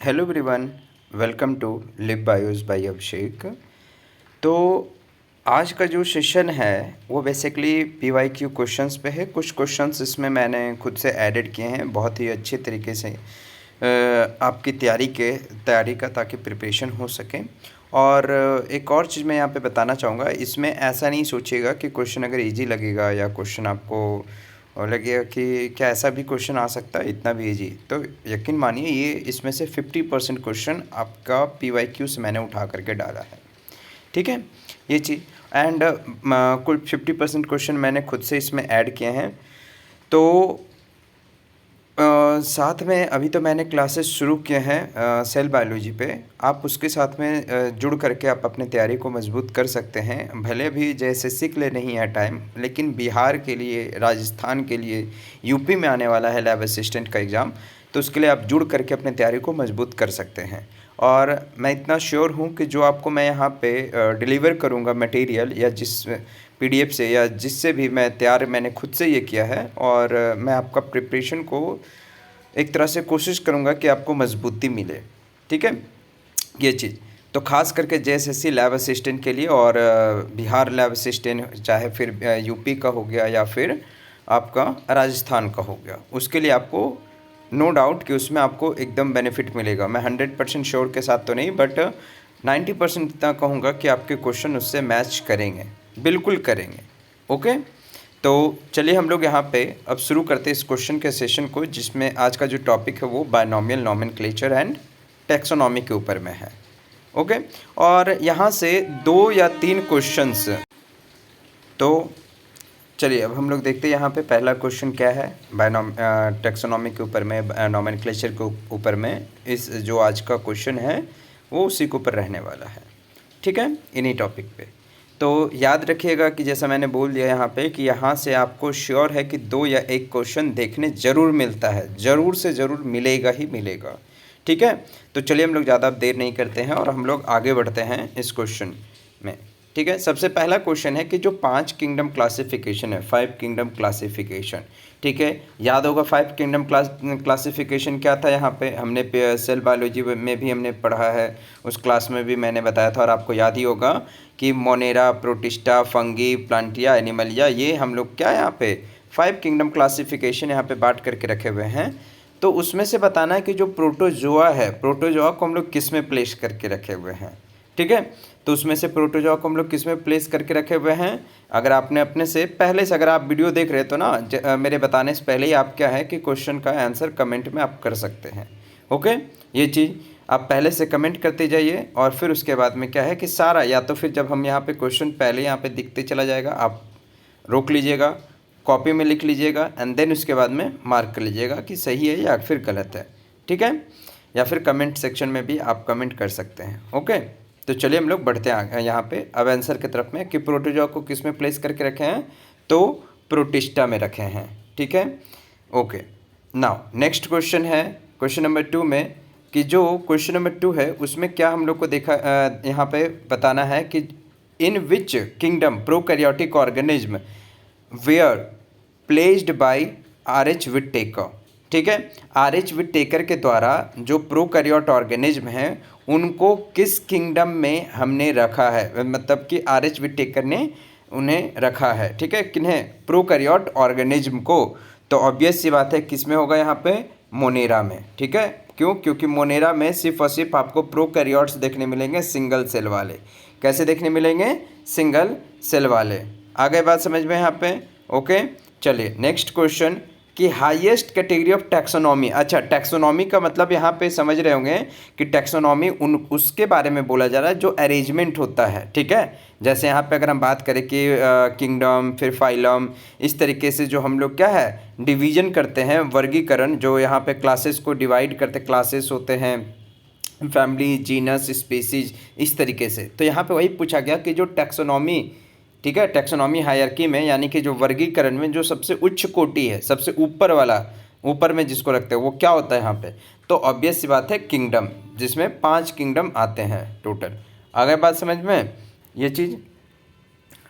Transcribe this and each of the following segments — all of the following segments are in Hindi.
Hello everyone, welcome to live bios by Abhishek. तो आज का जो सेशन है वो बेसिकली पीवाईक्यू क्वेश्चंस पे है। कुछ क्वेश्चंस इसमें मैंने खुद से एडिट किए हैं बहुत ही अच्छे तरीके से आपकी तैयारी का ताकि प्रिपरेशन हो सके। और एक और चीज़ मैं यहाँ पे बताना चाहूँगा, इसमें ऐसा नहीं सोचिएगा कि क्वेश्चन अगर इजी लगेगा या क्वेश्चन आपको और लगेगा कि क्या ऐसा भी क्वेश्चन आ सकता है इतना भी इजी। तो यकीन मानिए ये इसमें से 50% क्वेश्चन आपका पीवाईक्यू से मैंने उठा करके डाला है, ठीक है ये चीज़। एंड कुल 50% क्वेश्चन मैंने खुद से इसमें ऐड किए हैं। तो साथ में अभी तो मैंने क्लासेस शुरू किए हैं सेल बायोलॉजी पे। आप उसके साथ में जुड़ करके आप अपने तैयारी को मजबूत कर सकते हैं। भले भी JSSC के लिए नहीं है टाइम, लेकिन बिहार के लिए, राजस्थान के लिए, यूपी में आने वाला है लैब असिस्टेंट का एग्ज़ाम, तो उसके लिए आप जुड़ करके अपने तैयारी को मजबूत कर सकते हैं। और मैं इतना श्योर हूँ कि जो आपको मैं यहाँ पे डिलीवर करूँगा मटेरियल या जिस PDF से या जिससे भी मैंने खुद से ये किया है, और मैं आपका प्रिपरेशन को एक तरह से कोशिश करूँगा कि आपको मजबूती मिले, ठीक है ये चीज़। तो ख़ास करके JSSC लैब असिस्टेंट के लिए और बिहार लैब असिस्टेंट, चाहे फिर यूपी का हो गया या फिर आपका राजस्थान का हो गया, उसके लिए आपको नो डाउट कि उसमें आपको एकदम बेनिफिट मिलेगा। मैं 100% श्योर के साथ तो नहीं, बट 90% इतना कहूँगा कि आपके क्वेश्चन उससे मैच करेंगे, बिल्कुल करेंगे। ओके, तो चलिए हम लोग यहाँ पे अब शुरू करते हैं इस क्वेश्चन के सेशन को, जिसमें आज का जो टॉपिक है वो बायनॉमियल नॉमेनक्लेचर एंड टैक्सोनॉमी के ऊपर में है। ओके, और यहाँ से 2 या 3 क्वेश्चंस। तो चलिए अब हम लोग देखते हैं यहाँ पे पहला क्वेश्चन क्या है टैक्सोनॉमी के ऊपर में, नॉमेनक्लेचर के ऊपर में। इस जो आज का क्वेश्चन है वो उसी के ऊपर रहने वाला है, ठीक है, इन्हीं टॉपिक पे। तो याद रखिएगा कि जैसा मैंने बोल दिया यहाँ पे कि यहाँ से आपको श्योर है कि 2 या 1 क्वेश्चन देखने ज़रूर मिलता है, ज़रूर से ज़रूर मिलेगा ही मिलेगा, ठीक है। तो चलिए हम लोग ज़्यादा देर नहीं करते हैं और हम लोग आगे बढ़ते हैं इस क्वेश्चन में, ठीक है। सबसे पहला क्वेश्चन है कि जो 5 किंगडम क्लासिफिकेशन है, 5 किंगडम क्लासिफिकेशन, ठीक है। याद होगा 5 किंगडम क्लासिफिकेशन क्या था, यहाँ पे हमने सेल बायोलॉजी में भी हमने पढ़ा है, उस क्लास में भी मैंने बताया था। और आपको याद ही होगा कि मोनेरा, प्रोटिस्टा, फंगी, प्लांटिया, एनिमलिया, ये हम लोग क्या यहाँ पे 5 किंगडम क्लासिफिकेशन यहाँ पे बांट करके रखे हुए हैं। तो उसमें से बताना है कि जो प्रोटोजोआ है, प्रोटोजोआ को हम लोग किस में प्लेस करके रखे हुए हैं, ठीक है। तो उसमें से प्रोटोजोआ को हम लोग किस में प्लेस करके रखे हुए हैं। अगर आपने अपने से पहले से अगर आप वीडियो देख रहे तो ना, मेरे बताने से पहले ही आप क्या है कि क्वेश्चन का आंसर कमेंट में आप कर सकते हैं। ओके, ये चीज़ आप पहले से कमेंट करते जाइए, और फिर उसके बाद में क्या है कि सारा, या तो फिर जब हम यहाँ पे क्वेश्चन पहले यहाँ पे दिखते चला जाएगा, आप रोक लीजिएगा, कॉपी में लिख लीजिएगा, एंड देन उसके बाद में मार्क कर लीजिएगा कि सही है या फिर गलत है, ठीक है। या फिर कमेंट सेक्शन में भी आप कमेंट कर सकते हैं। ओके, तो चलिए हम लोग बढ़ते हैं यहाँ पे अब आंसर की तरफ में कि प्रोटोजोआ को किस में प्लेस करके रखे हैं, तो प्रोटिस्टा में रखे हैं, ठीक है। ओके, नाउ नेक्स्ट क्वेश्चन है क्वेश्चन नंबर 2 में, कि जो क्वेश्चन नंबर 2 है उसमें क्या हम लोग को देखा यहाँ पे बताना है कि in which kingdom prokaryotic organism were placed by RH Whittaker, ठीक है। RH विटेकर के द्वारा जो प्रोकैरियोट ऑर्गेनिज्म हैं उनको किस किंगडम में हमने रखा है, मतलब कि RH विटेकर ने उन्हें रखा है, ठीक है, किन्हें, प्रोकैरियोट ऑर्गेनिज्म को। तो ऑब्वियस सी बात है किस में होगा, यहाँ पे मोनेरा में, ठीक है। क्यों? क्योंकि मोनेरा में सिर्फ और सिर्फ आपको प्रोकैरियोट्स देखने मिलेंगे, सिंगल सेल वाले। कैसे देखने मिलेंगे? सिंगल सेल वाले। आ गए बात समझ में यहाँ पे? ओके, चलिए नेक्स्ट क्वेश्चन कि हाईएस्ट कैटेगरी ऑफ टैक्सोनॉमी। अच्छा, टैक्सोनॉमी का मतलब यहाँ पे समझ रहे होंगे कि टैक्सोनॉमी उसके बारे में बोला जा रहा है जो अरेंजमेंट होता है, ठीक है। जैसे यहाँ पे अगर हम बात करें कि किंगडम, फिर फाइलम, इस तरीके से जो हम लोग क्या है डिवीजन करते हैं, वर्गीकरण, जो यहाँ पे क्लासेस को डिवाइड करते, क्लासेस होते हैं, फैमिली, जीनस, स्पीसीज, इस तरीके से। तो यहाँ पे वही पूछा गया कि जो टैक्सोनॉमी, ठीक है, टैक्सोनॉमी हायरार्की में, यानी कि जो वर्गीकरण में जो सबसे उच्च कोटि है, सबसे ऊपर वाला, ऊपर में जिसको रखते हैं, वो क्या होता है यहाँ पे। तो ऑब्वियस सी बात है किंगडम, जिसमें 5 किंगडम आते हैं टोटल। आ गए बात समझ में ये चीज़।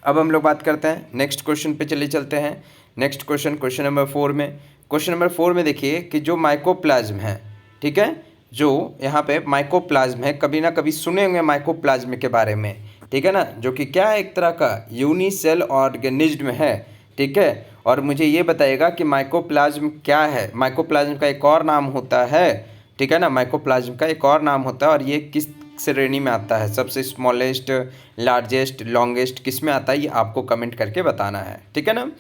अब हम लोग बात करते हैं नेक्स्ट क्वेश्चन पे, चले चलते हैं नेक्स्ट क्वेश्चन, क्वेश्चन नंबर 4 में। क्वेश्चन नंबर 4 में देखिए कि जो माइकोप्लाज्म है, ठीक है, जो यहाँ पे माइकोप्लाज्म है, कभी ना कभी सुने होंगे माइकोप्लाज्म के बारे में, ठीक है ना, जो कि क्या है, एक तरह का यूनिसेल ऑर्गेनिज्म है, ठीक है। और मुझे ये बताइएगा कि माइकोप्लाज्म क्या है। माइकोप्लाज्म का एक और नाम होता है, ठीक है ना, माइकोप्लाज्म का एक और नाम होता है, और ये किस श्रेणी में आता है, सबसे स्मॉलेस्ट, लार्जेस्ट, लॉन्गेस्ट, किस में आता है, ये आपको कमेंट करके बताना है, ठीक है ना।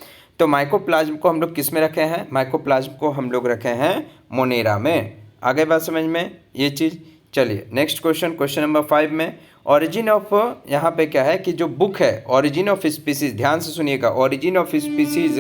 तो माइकोप्लाज्म को हम लोग किस में रखे हैं, माइकोप्लाज्म को हम लोग रखे हैं मोनेरा में। आगे बात समझ में ये चीज़। चलिए नेक्स्ट क्वेश्चन, क्वेश्चन नंबर 5 में ऑरिजिन ऑफ, यहाँ पे क्या है कि जो बुक है ऑरिजिन ऑफ स्पीसीज, ध्यान से सुनिएगा, ऑरिजिन ऑफ स्पीसीज,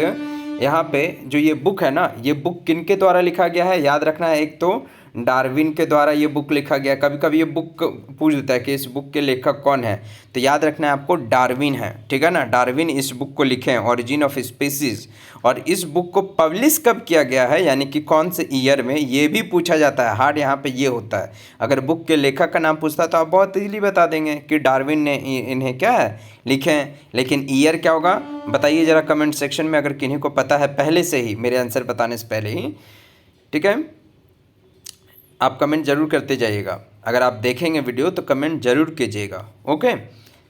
यहाँ पे जो ये बुक है ना, ये बुक किनके द्वारा लिखा गया है, याद रखना है, एक तो डार्विन के द्वारा ये बुक लिखा गया। कभी कभी ये बुक पूछ देता है कि इस बुक के लेखक कौन है, तो याद रखना है आपको डार्विन है, ठीक है ना, डार्विन इस बुक को लिखे हैं, ऑरिजिन ऑफ स्पीसीज। और इस बुक को पब्लिश कब किया गया है, यानी कि कौन से ईयर में, ये भी पूछा जाता है। हार्ड यहाँ पे ये होता है, अगर बुक के लेखक का नाम पूछता तो आप बहुत ईजिली बता देंगे कि डार्विन ने इन्हें क्या है लिखे हैं, लेकिन ईयर क्या होगा बताइए ज़रा कमेंट सेक्शन में, अगर किन्हीं को पता है पहले से ही, मेरे आंसर बताने से पहले ही, ठीक है। आप कमेंट जरूर करते जाइएगा, अगर आप देखेंगे वीडियो तो कमेंट जरूर कीजिएगा, ओके।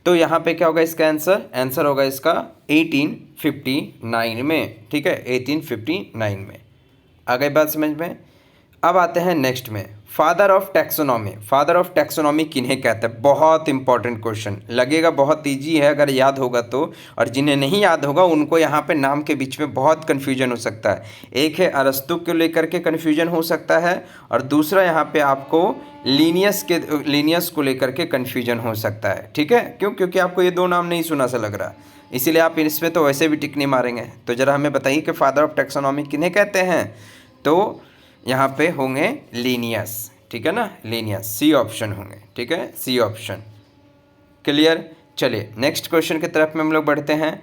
तो यहाँ पे क्या होगा इसका आंसर, आंसर होगा इसका 1859 में, ठीक है, 1859 में। आगे बात समझ में। अब आते हैं नेक्स्ट में, father of taxonomy. Father of taxonomy किन्हें कहते हैं, बहुत इंपॉर्टेंट क्वेश्चन, लगेगा बहुत इजी है अगर याद होगा तो, और जिन्हें नहीं याद होगा उनको यहाँ पे नाम के बीच में बहुत कन्फ्यूजन हो सकता है। एक है अरस्तु को लेकर के कन्फ्यूजन हो सकता है, और दूसरा यहाँ पे आपको लीनियस को लेकर के कन्फ्यूजन हो सकता है, ठीक है। क्यों, क्योंकि आपको ये दो नाम नहीं सुना सा लग रहा, इसीलिए आप इसमें तो वैसे भी टिक नहीं मारेंगे। तो ज़रा हमें बताइए कि फादर ऑफ टैक्सोनॉमी किन्हें कहते हैं, तो यहाँ पे होंगे लीनियस, ठीक है ना, लीनियस, सी ऑप्शन होंगे, ठीक है, सी ऑप्शन, क्लियर। चलिए नेक्स्ट क्वेश्चन की तरफ में हम लोग बढ़ते हैं।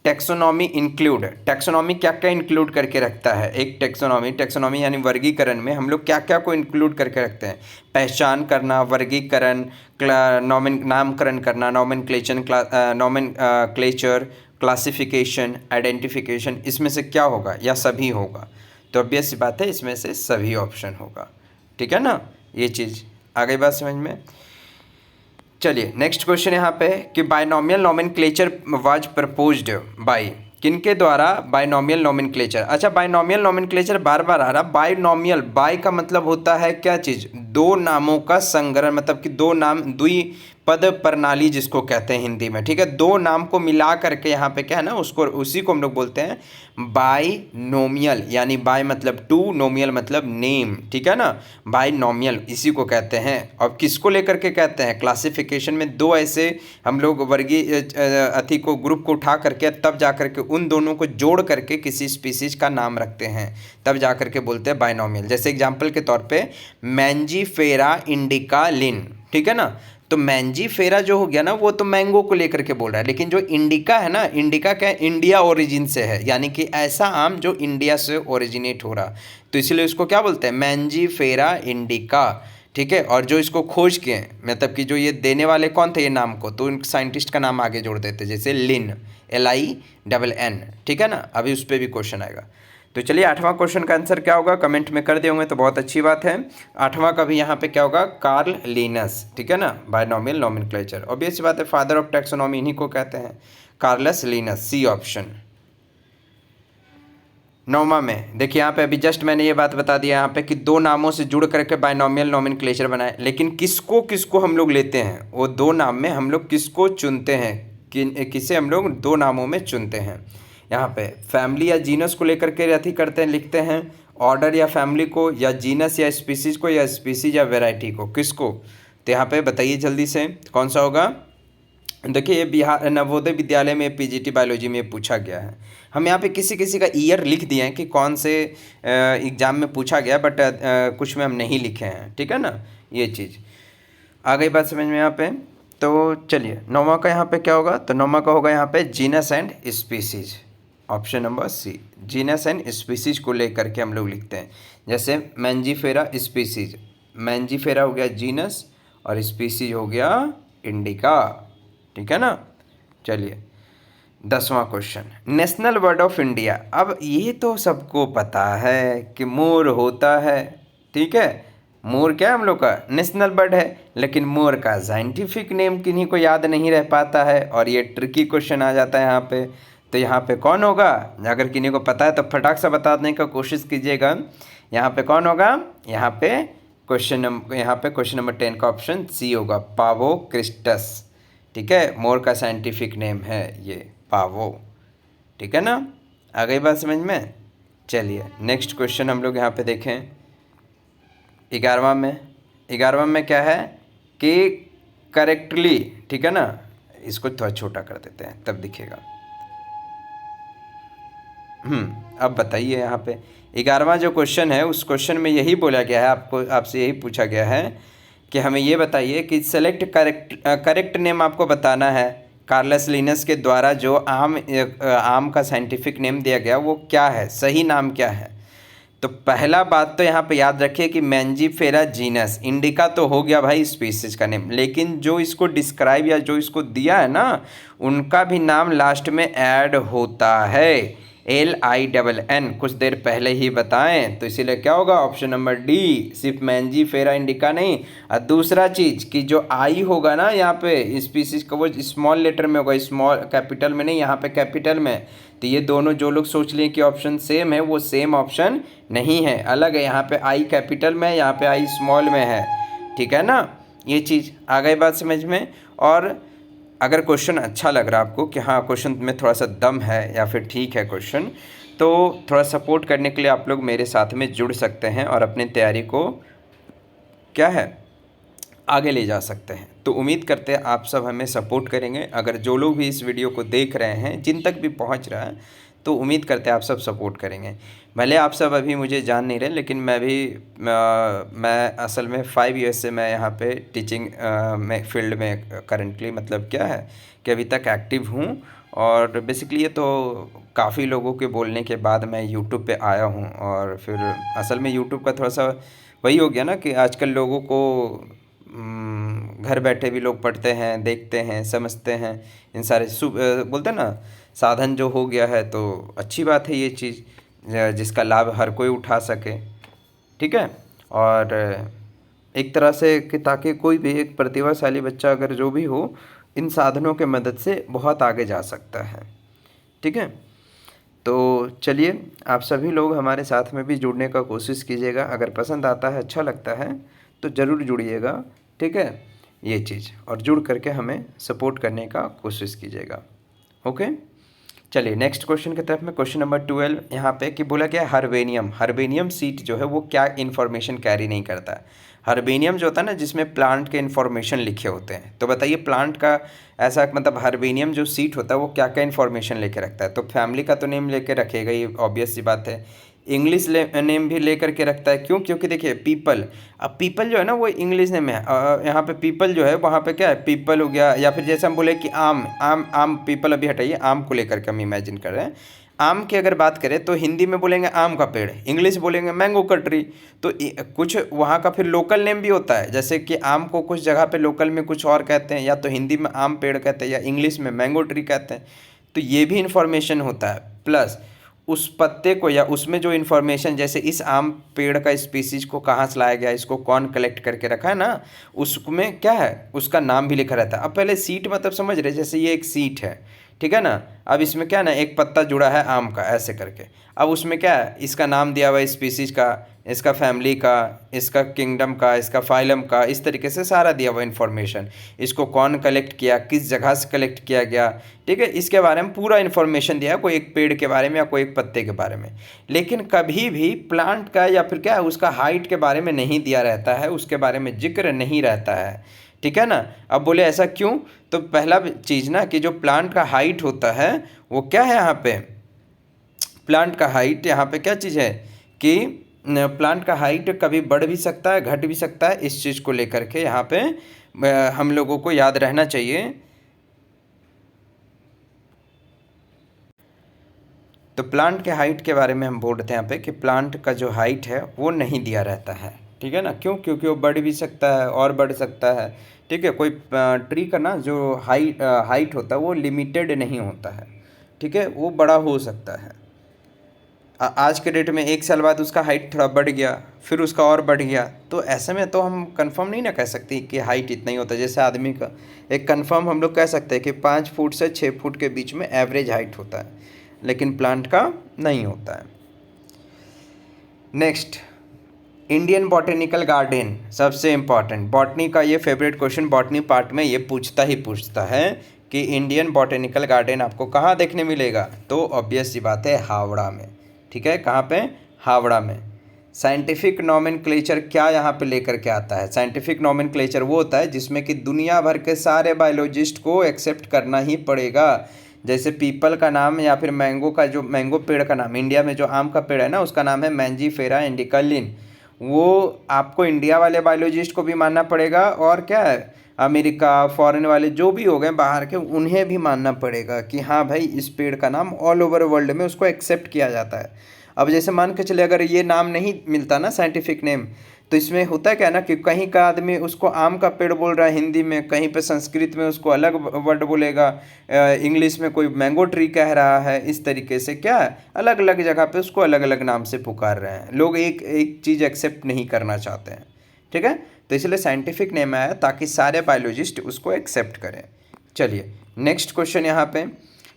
टैक्सोनॉमी इंक्लूड, टैक्सोनॉमी क्या क्या इंक्लूड करके रखता है, एक टैक्सोनॉमी यानी वर्गीकरण में हम लोग क्या क्या को इंक्लूड करके रखते हैं, पहचान करना, वर्गीकरण, नामकरण करना, नॉमेनक्लेचर, क्लासिफिकेशन, आइडेंटिफिकेशन, इसमें से क्या होगा, या सभी होगा, तो ऑब्वियस सी बात है इसमें से सभी ऑप्शन होगा, ठीक है ना, ये चीज़। आगे बात समझ में। चलिए नेक्स्ट क्वेश्चन यहाँ पे कि binomial nomenclature was proposed by, किनके द्वारा बाइनोमियल नोमेनक्लेचर। अच्छा, बाइनोमियल नोमेनक्लेचर बार बार आ रहा, बाइनोमियल, बाय का मतलब होता है क्या चीज़, दो नामों का संग्रह, मतलब कि दो नाम, द्विपद प्रणाली जिसको कहते हैं हिंदी में, ठीक है, दो नाम को मिला करके यहाँ पे क्या है ना, उसको, उसी को हम लोग बोलते हैं बाइनोमियल, यानी बाय मतलब टू, नोमियल मतलब नेम, ठीक है ना, बाइनोमियल इसी को कहते हैं। और किसको लेकर के कहते हैं, क्लासिफिकेशन में दो ऐसे हम लोग वर्गीय अति को, ग्रुप को उठा करके तब जा करके उन दोनों को जोड़ करके किसी स्पीसीज का नाम रखते हैं, तब जा करके बोलते हैं बाइनोमियल। जैसे एग्जांपल के तौर पे मैंजीफेरा इंडिका लिन, ठीक है ना, तो मैंजीफेरा जो हो गया ना, वो तो मैंगो को लेकर के बोल रहा है, लेकिन जो इंडिका है ना, इंडिका क्या है, इंडिया ओरिजिन से है, यानी कि ऐसा आम जो इंडिया से ओरिजिनेट हो रहा, तो इसलिए उसको क्या बोलते हैं, मैंजीफेरा इंडिका, ठीक है। और जो इसको खोज के, मतलब कि जो ये देने वाले कौन थे ये नाम को, तो उन साइंटिस्ट का नाम आगे जोड़ देते, जैसे लिन, LINN, ठीक है ना, अभी उस पर भी क्वेश्चन आएगा। तो चलिए 8वां क्वेश्चन का आंसर क्या होगा, कमेंट में कर दिए होंगे तो बहुत अच्छी बात है। 8वां का भी यहाँ पे क्या होगा, कार्ल लिनस, ठीक है ना, बाइनोमियल नोमेनक्लेचर, ऑब्वियस बात है, फादर ऑफ टैक्सोनॉमी इन्हीं को कहते हैं, कार्लस लिनस, सी ऑप्शन। 9वां में देखिए, यहाँ पे अभी जस्ट मैंने ये बात बता दिया यहाँ पे कि दो नामों से जुड़ करके बाइनोमियल नोमेनक्लेचर बनाए, लेकिन किसको किसको हम लोग लेते हैं, वो दो नाम में हम लोग किसको चुनते हैं, किसे हम लोग दो नामों में चुनते हैं। यहाँ पे फैमिली या जीनस को लेकर के अथी करते हैं, लिखते हैं, ऑर्डर या फैमिली को, या जीनस या स्पीसीज को, या स्पीसीज या वेराइटी को, किसको, तो यहाँ पे बताइए जल्दी से कौन सा होगा। देखिए ये बिहार नवोदय विद्यालय में PGT बायोलॉजी में पूछा गया है, हम यहाँ पे किसी किसी का ईयर लिख दिए हैं कि कौन से एग्ज़ाम में पूछा गया, बट कुछ में हम नहीं लिखे हैं, ठीक है ना, ये चीज़ आ गई बात समझ में यहाँ पे। तो चलिए 9वां का यहाँ पे क्या होगा, तो 9वां का होगा यहाँ पे genus and species, option number C, genus and species को लेकर के हम लोग लिखते हैं, जैसे मैंजीफेरा स्पीसीज, मैंजीफेरा हो गया जीनस और स्पीसीज हो गया इंडिका, ठीक है ना। चलिए 10वां question, national bird of India. अब ये तो सबको पता है कि मोर होता है, ठीक है, मोर क्या है हम लोग का नेशनल बर्ड है, लेकिन मोर का साइंटिफिक नेम किन्हीं को याद नहीं रह पाता है, और ये ट्रिकी क्वेश्चन आ जाता है यहाँ पे। तो यहाँ पे कौन होगा? अगर किन्हीं को पता है तो फटाक से बताने का कोशिश कीजिएगा। यहाँ पे कौन होगा? यहाँ पे क्वेश्चन नंबर 10 का ऑप्शन सी होगा, पावो क्रिस्टस। ठीक है, मोर का साइंटिफिक नेम है ये पावो। ठीक है ना, आ गई बात समझ में? चलिए नेक्स्ट क्वेश्चन हम लोग यहाँ पे देखें 11वां में क्या है कि करेक्टली, ठीक है ना, इसको थोड़ा छोटा कर देते हैं तब दिखेगा। अब बताइए यहाँ पे 11वां जो क्वेश्चन है उस क्वेश्चन में यही बोला गया है, आपसे यही पूछा गया है कि हमें ये बताइए कि सेलेक्ट करेक्ट नेम आपको बताना है। कार्लस लिनस के द्वारा जो आम का साइंटिफिक नेम दिया गया वो क्या है, सही नाम क्या है? तो पहला बात तो यहाँ पे याद रखिए कि मैंजीफेरा जीनस, इंडिका तो हो गया भाई स्पीसीज का नेम, लेकिन जो इसको डिस्क्राइब या जो इसको दिया है ना उनका भी नाम लास्ट में ऐड होता है, LINN, कुछ देर पहले ही बताएं। तो इसीलिए क्या होगा? ऑप्शन नंबर डी, सिर्फ मैंजीफेरा इंडिका नहीं। और दूसरा चीज़ कि जो आई होगा ना यहाँ पे स्पीसीज का वो स्मॉल लेटर में होगा, स्मॉल कैपिटल में नहीं, यहाँ पे कैपिटल में। तो ये दोनों जो लोग सोच लें कि ऑप्शन सेम है, वो सेम ऑप्शन नहीं है, अलग है। यहाँ पे आई कैपिटल में है, यहाँ पे आई स्मॉल में है। ठीक है ना, ये चीज़ आ गई बात समझ में। और अगर क्वेश्चन अच्छा लग रहा है आपको कि हाँ क्वेश्चन में थोड़ा सा दम है या फिर ठीक है क्वेश्चन, तो थोड़ा सपोर्ट करने के लिए आप लोग मेरे साथ में जुड़ सकते हैं और अपनी तैयारी को क्या है आगे ले जा सकते हैं। तो उम्मीद करते हैं आप सब हमें सपोर्ट करेंगे। अगर जो लोग भी इस वीडियो को देख रहे हैं, जिन तक भी पहुंच रहा है, तो उम्मीद करते हैं आप सब सपोर्ट करेंगे। भले आप सब अभी मुझे जान नहीं रहे, लेकिन मैं असल में 5 ईयर्स से मैं यहाँ पे टीचिंग में फील्ड में करंटली मतलब क्या है कि अभी तक एक्टिव हूँ। और बेसिकली ये तो काफ़ी लोगों के बोलने के बाद मैं यूट्यूब पे आया हूँ। और फिर असल में यूट्यूब का थोड़ा सा वही हो गया ना कि आजकल लोगों को घर बैठे भी लोग पढ़ते हैं, देखते हैं, समझते हैं, इन सारे बोलते हैं ना साधन जो हो गया है, तो अच्छी बात है ये चीज़ जिसका लाभ हर कोई उठा सके। ठीक है, और एक तरह से कि ताकि कोई भी एक प्रतिभाशाली बच्चा अगर जो भी हो इन साधनों के मदद से बहुत आगे जा सकता है। ठीक है, तो चलिए आप सभी लोग हमारे साथ में भी जुड़ने का कोशिश कीजिएगा। अगर पसंद आता है, अच्छा लगता है तो ज़रूर जुड़िएगा। ठीक है, ये चीज़, और जुड़ करके हमें सपोर्ट करने का कोशिश कीजिएगा। ओके, चलिए नेक्स्ट क्वेश्चन की तरफ में। क्वेश्चन नंबर 12 यहाँ पे कि बोला गया हर्बेनियम सीट जो है वो क्या इन्फॉर्मेशन कैरी नहीं करता है। हर्बेनियम जो होता है ना जिसमें प्लांट के इन्फॉर्मेशन लिखे होते हैं, तो बताइए प्लांट का ऐसा मतलब हर्बेनियम जो सीट होता है वो क्या क्या इन्फॉर्मेशन लेके रखता है? तो फैमिली का तो नेम लेके रखेगा, ये ऑब्वियस सी बात है। इंग्लिश नेम भी ले करके रखता है, क्यों? क्योंकि देखिए पीपल, अब पीपल जो है ना वो इंग्लिश नेम है। यहाँ पे पीपल जो है वहाँ पे क्या है, पीपल हो गया, या फिर जैसे हम बोले कि आम पीपल अभी हटाइए, आम को लेकर के हम इमेजिन कर रहे हैं। आम की अगर बात करें तो हिंदी में बोलेंगे आम का पेड़, इंग्लिश बोलेंगे मैंगो का ट्री। तो कुछ वहाँ का फिर लोकल नेम भी होता है, जैसे कि आम को कुछ जगह पे लोकल में कुछ और कहते हैं, या तो हिंदी में आम पेड़ कहते हैं या इंग्लिश में मैंगो ट्री कहते हैं। तो ये भी इन्फॉर्मेशन होता है। प्लस उस पत्ते को या उसमें जो इन्फॉर्मेशन, जैसे इस आम पेड़ का स्पीसीज को कहाँ से लाया गया, इसको कौन कलेक्ट करके रखा है ना, उसमें क्या है उसका नाम भी लिखा रहता है। अब पहले सीट मतलब समझ रहे, जैसे ये एक सीट है, ठीक है ना। अब इसमें क्या है ना, एक पत्ता जुड़ा है आम का ऐसे करके। अब उसमें क्या है, इसका नाम दिया हुआ है स्पीसीज का, इसका फैमिली का, इसका किंगडम का, इसका फाइलम का, इस तरीके से सारा दिया हुआ इन्फॉर्मेशन। इसको कौन कलेक्ट किया, किस जगह से कलेक्ट किया गया, ठीक है, इसके बारे में पूरा इन्फॉर्मेशन दिया है, कोई एक पेड़ के बारे में या कोई एक पत्ते के बारे में। लेकिन कभी भी प्लांट का या फिर क्या है उसका हाइट के बारे में नहीं दिया रहता है, उसके बारे में जिक्र नहीं रहता है। ठीक है ना। अब बोले ऐसा क्यों? तो पहला चीज़ ना कि जो प्लांट का हाइट होता है वो क्या है, यहाँ पे प्लांट का हाइट यहाँ पे क्या चीज़ है कि प्लांट का हाइट कभी बढ़ भी सकता है, घट भी सकता है। इस चीज़ को लेकर के यहाँ पे हम लोगों को याद रहना चाहिए। तो प्लांट के हाइट के बारे में हम बोलते हैं यहाँ पे कि प्लांट का जो हाइट है वो नहीं दिया रहता है। ठीक है ना, क्यों? क्योंकि वो बढ़ भी सकता है और बढ़ सकता है। ठीक है, कोई ट्री का ना जो हाइट होता है वो लिमिटेड नहीं होता है। ठीक है, वो बड़ा हो सकता है। आज के डेट में 1 साल बाद उसका हाइट थोड़ा बढ़ गया, फिर उसका और बढ़ गया, तो ऐसे में तो हम कंफर्म नहीं ना कह सकते कि हाइट इतना ही होता है। जैसे आदमी का एक कंफर्म हम लोग कह सकते हैं कि 5 फुट से 6 फुट के बीच में एवरेज हाइट होता है, लेकिन प्लांट का नहीं होता है। नेक्स्ट, इंडियन बॉटेनिकल गार्डन, सबसे इम्पॉर्टेंट बॉटनी का ये फेवरेट क्वेश्चन बॉटनी पार्ट में ये पूछता है कि इंडियन बॉटेनिकल गार्डन आपको कहाँ देखने मिलेगा, तो ऑब्वियस सी बात है हावड़ा में। ठीक है, कहाँ पे? हावड़ा में। साइंटिफिक नॉमेनक्लेचर क्या यहाँ पे लेकर के आता है? साइंटिफिक नॉमेनक्लेचर वो होता है जिसमें कि दुनिया भर के सारे बायोलॉजिस्ट को एक्सेप्ट करना ही पड़ेगा। जैसे पीपल का नाम या फिर मैंगो का, जो मैंगो पेड़ का नाम, इंडिया में जो आम का पेड़ है ना, उसका नाम है मैंजीफेरा इंडिका लिन। वो आपको इंडिया वाले बायोलॉजिस्ट को भी मानना पड़ेगा, और क्या है, अमेरिका फॉरेन वाले जो भी हो गए बाहर के, उन्हें भी मानना पड़ेगा कि हाँ भाई इस पेड़ का नाम ऑल ओवर वर्ल्ड में उसको एक्सेप्ट किया जाता है। अब जैसे मान के चले अगर ये नाम नहीं मिलता ना साइंटिफिक नेम, तो इसमें होता है क्या ना कि कहीं का आदमी उसको आम का पेड़ बोल रहा है हिंदी में, कहीं पे संस्कृत में उसको अलग वर्ड बोलेगा, इंग्लिश में कोई मैंगो ट्री कह रहा है, इस तरीके से क्या है अलग अलग जगह पे उसको अलग अलग नाम से पुकार रहे हैं लोग, एक एक चीज़ एक्सेप्ट नहीं करना चाहते हैं। ठीक है, तो इसलिए साइंटिफिक नेम आया ताकि सारे बायोलॉजिस्ट उसको एक्सेप्ट करें। चलिए नेक्स्ट क्वेश्चन यहाँ पे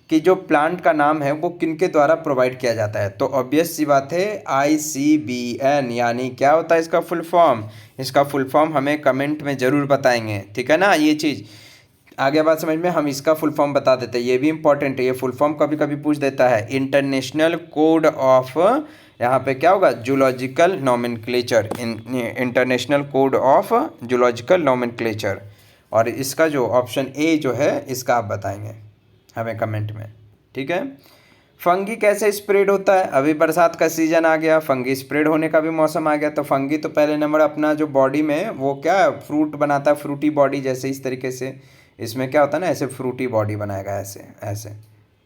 कि जो प्लांट का नाम है वो किनके द्वारा प्रोवाइड किया जाता है, तो ऑब्वियस सी बात है ICBN, यानी क्या होता है इसका फुल फॉर्म? इसका फुल फॉर्म हमें कमेंट में ज़रूर बताएंगे, ठीक है ना। ये चीज़ आगे बात समझ में, हम इसका फुल फॉर्म बता देते हैं, ये भी इंपॉर्टेंट है, ये फुल फॉर्म कभी कभी पूछ देता है। इंटरनेशनल कोड ऑफ, यहाँ पे क्या होगा, zoological nomenclature, international code of zoological nomenclature. और इसका जो ऑप्शन ए जो है इसका आप बताएंगे हमें कमेंट में, ठीक है। फंगी कैसे स्प्रेड होता है? अभी बरसात का सीजन आ गया, फंगी स्प्रेड होने का भी मौसम आ गया, तो फंगी तो पहले नंबर अपना जो बॉडी में वो क्या फ्रूट बनाता है, फ्रूटी बॉडी, जैसे इस तरीके से इसमें क्या होता है ना, ऐसे फ्रूटी बॉडी बनाएगा, ऐसे ऐसे,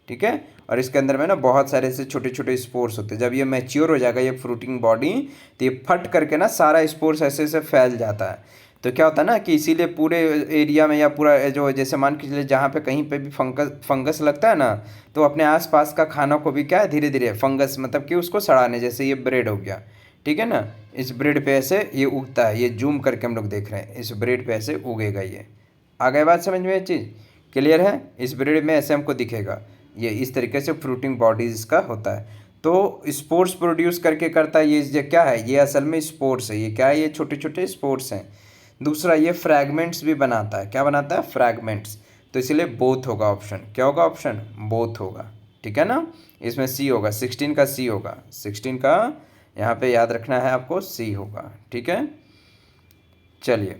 ठीक है। और इसके अंदर में ना बहुत सारे ऐसे छोटे छोटे स्पोर्स होते हैं। जब ये मैच्योर हो जाएगा ये फ्रूटिंग बॉडी, तो ये फट करके ना सारा स्पोर्स ऐसे ऐसे फैल जाता है। तो क्या होता है ना कि इसीलिए पूरे एरिया में या पूरा जो, जैसे मान के चलिए जहाँ पे कहीं पे भी फंगस लगता है ना, तो अपने आसपास का खाना को भी क्या है धीरे धीरे फंगस, मतलब कि उसको सड़ाने, जैसे ये ब्रेड हो गया, ठीक है ना, इस ब्रेड पे ऐसे ये उगता है, ये जूम करके हम लोग देख रहे हैं, इस ब्रेड पे ऐसे उगेगा ये। आ गए बात समझ में? ये चीज़ क्लियर है? इस ब्रेड में ऐसे हमको दिखेगा, ये इस तरीके से फ्रूटिंग बॉडीज़ का होता है। तो स्पोर्स प्रोड्यूस करके करता है ये क्या है, ये असल में स्पोर्स है, ये क्या है, ये छोटे छोटे स्पोर्स हैं। दूसरा ये फ्रैगमेंट्स भी बनाता है, क्या बनाता है, फ्रैगमेंट्स। तो इसीलिए बोथ होगा ऑप्शन, क्या होगा ऑप्शन, बोथ होगा, ठीक है ना। इसमें सी होगा, 16 का सी होगा, 16 का यहाँ पे याद रखना है आपको, सी होगा, ठीक है। चलिए,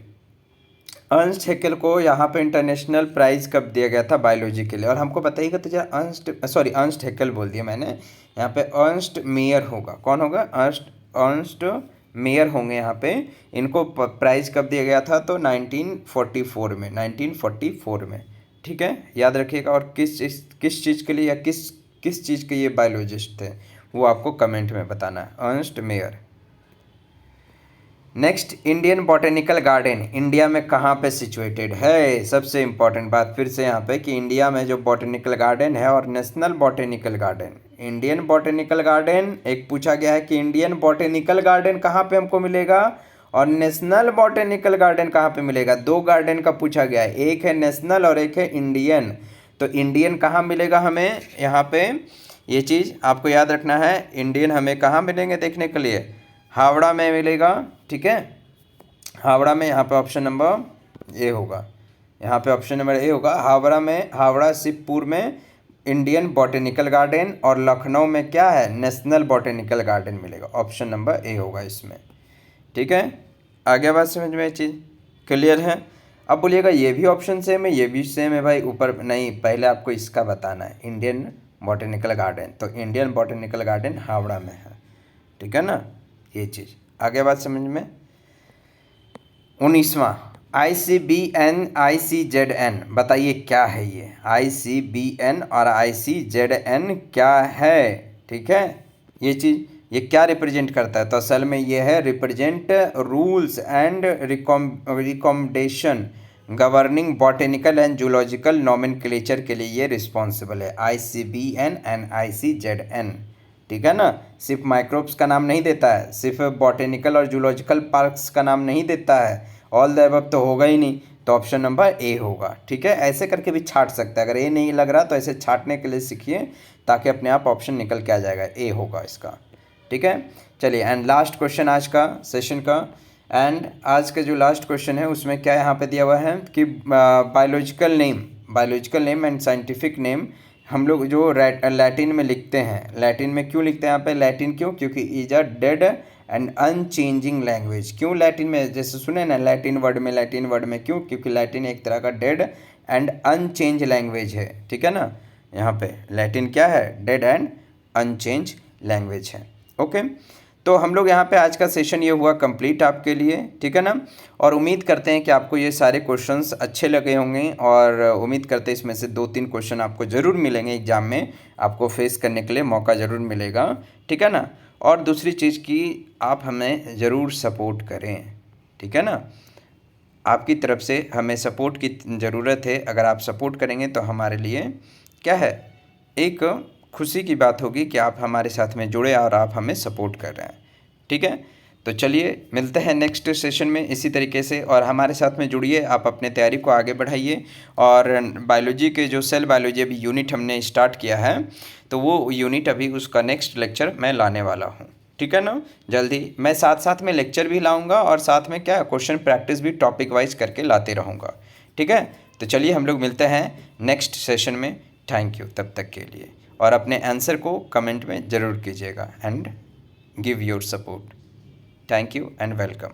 अर्नस्ट हैकेल को यहाँ पे इंटरनेशनल प्राइज़ कब दिया गया था बायोलॉजी के लिए, और हमको बताइएगा तो जरा। अर्नस्ट हैकेल बोल दिया मैंने, यहाँ पे अर्नस्ट मेयर होगा, कौन होगा, अर्नस्ट मेयर होंगे यहाँ पे। इनको प्राइज़ कब दिया गया था, तो 1944 में, 1944 में, ठीक है, याद रखिएगा। और किस चीज़ के लिए या किस चीज़ के ये बायोलॉजिस्ट थे वो आपको कमेंट में बताना है, Ernst Mayr. Next, Indian botanical garden India में कहाँ पे सिचुएटेड है? सबसे इम्पॉर्टेंट बात फिर से यहाँ पे कि इंडिया में जो बॉटेनिकल गार्डन है और national botanical garden, Indian botanical garden एक पूछा गया है कि इंडियन बॉटेनिकल गार्डन कहाँ पे हमको मिलेगा और नेशनल बॉटेनिकल गार्डन कहाँ पे मिलेगा। दो गार्डन का पूछा गया है, एक है नेशनल और एक है इंडियन। तो इंडियन कहाँ मिलेगा हमें, यहाँ पे ये चीज़ आपको याद रखना है, इंडियन हमें कहाँ मिलेंगे देखने के लिए, हावड़ा में मिलेगा, ठीक है, हावड़ा में। यहाँ पे ऑप्शन नंबर ए होगा, यहाँ पे ऑप्शन नंबर ए होगा, हावड़ा में, हावड़ा शिवपुर में इंडियन बॉटेनिकल गार्डन, और लखनऊ में क्या है, नेशनल बॉटेनिकल गार्डन मिलेगा। ऑप्शन नंबर ए होगा इसमें, ठीक है। आगे बात समझ में, ये चीज़ क्लियर है? अब बोलिएगा ये भी ऑप्शन सेम है, ये भी सेम है भाई, ऊपर नहीं, पहले आपको इसका बताना है, इंडियन बॉटेनिकल गार्डन। तो इंडियन बॉटेनिकल गार्डन हावड़ा में है, ठीक है ना, ये चीज़। आगे बात समझ में। 19वां, ICBN ICZN, बताइए क्या है ये ICBN और ICZN क्या है, ठीक है। ये चीज़ ये क्या रिप्रेजेंट करता है, तो असल में ये है represent rules and recommendation governing botanical and zoological nomenclature के लिए ये रिस्पॉन्सिबल है, ICBN एंड ICZN, ठीक है ना। सिर्फ माइक्रोब्स का नाम नहीं देता है, सिर्फ बॉटेनिकल और जूलॉजिकल पार्क्स का नाम नहीं देता है, ऑल द अबव तो होगा ही नहीं, तो ऑप्शन नंबर ए होगा। ठीक है, ऐसे करके भी छाट सकता है, अगर ए नहीं लग रहा तो ऐसे छाटने के लिए सीखिए ताकि अपने आप ऑप्शन निकल के आ जाएगा, ए होगा इसका। ठीक है, चलिए एंड लास्ट क्वेश्चन आज का सेशन का, एंड आज का जो लास्ट क्वेश्चन है उसमें क्या यहाँ पे दिया हुआ है कि biological name and scientific name हम लोग जो लैटिन में लिखते हैं, लैटिन में क्यों लिखते हैं यहाँ पे, लैटिन क्यों, क्योंकि is a dead and unchanging language. क्यों लैटिन में, जैसे सुने ना लैटिन वर्ड में क्यों, क्योंकि लैटिन एक तरह का डेड एंड अनचेंज लैंग्वेज है। ठीक है ना, यहाँ पे लैटिन क्या है, डेड एंड अनचेंज लैंग्वेज है। ओके, तो हम लोग यहाँ पे आज का सेशन ये हुआ कंप्लीट आपके लिए। ठीक है ना, और उम्मीद करते हैं कि आपको ये सारे क्वेश्चंस अच्छे लगे होंगे, और उम्मीद करते हैं इसमें से 2-3 क्वेश्चन आपको ज़रूर मिलेंगे एग्ज़ाम में, आपको फेस करने के लिए मौका ज़रूर मिलेगा। ठीक है ना, और दूसरी चीज़ कि आप हमें ज़रूर सपोर्ट करें। ठीक है ना, आपकी तरफ से हमें सपोर्ट की ज़रूरत है। अगर आप सपोर्ट करेंगे तो हमारे लिए क्या है, एक खुशी की बात होगी कि आप हमारे साथ में जुड़े और आप हमें सपोर्ट कर रहे हैं। ठीक है, तो चलिए मिलते हैं नेक्स्ट सेशन में इसी तरीके से, और हमारे साथ में जुड़िए, आप अपने तैयारी को आगे बढ़ाइए। और बायोलॉजी के जो सेल बायोलॉजी अभी यूनिट हमने स्टार्ट किया है, तो वो यूनिट अभी उसका नेक्स्ट लेक्चर मैं लाने वाला हूँ। ठीक है ना, जल्दी मैं साथ साथ में लेक्चर भी लाऊंगा, और साथ में क्या क्वेश्चन प्रैक्टिस भी टॉपिक वाइज करके लाते रहूँगा। ठीक है, तो चलिए हम लोग मिलते हैं नेक्स्ट सेशन में। थैंक यू तब तक के लिए, और अपने आंसर को कमेंट में ज़रूर कीजिएगा and give your support. Thank you and welcome.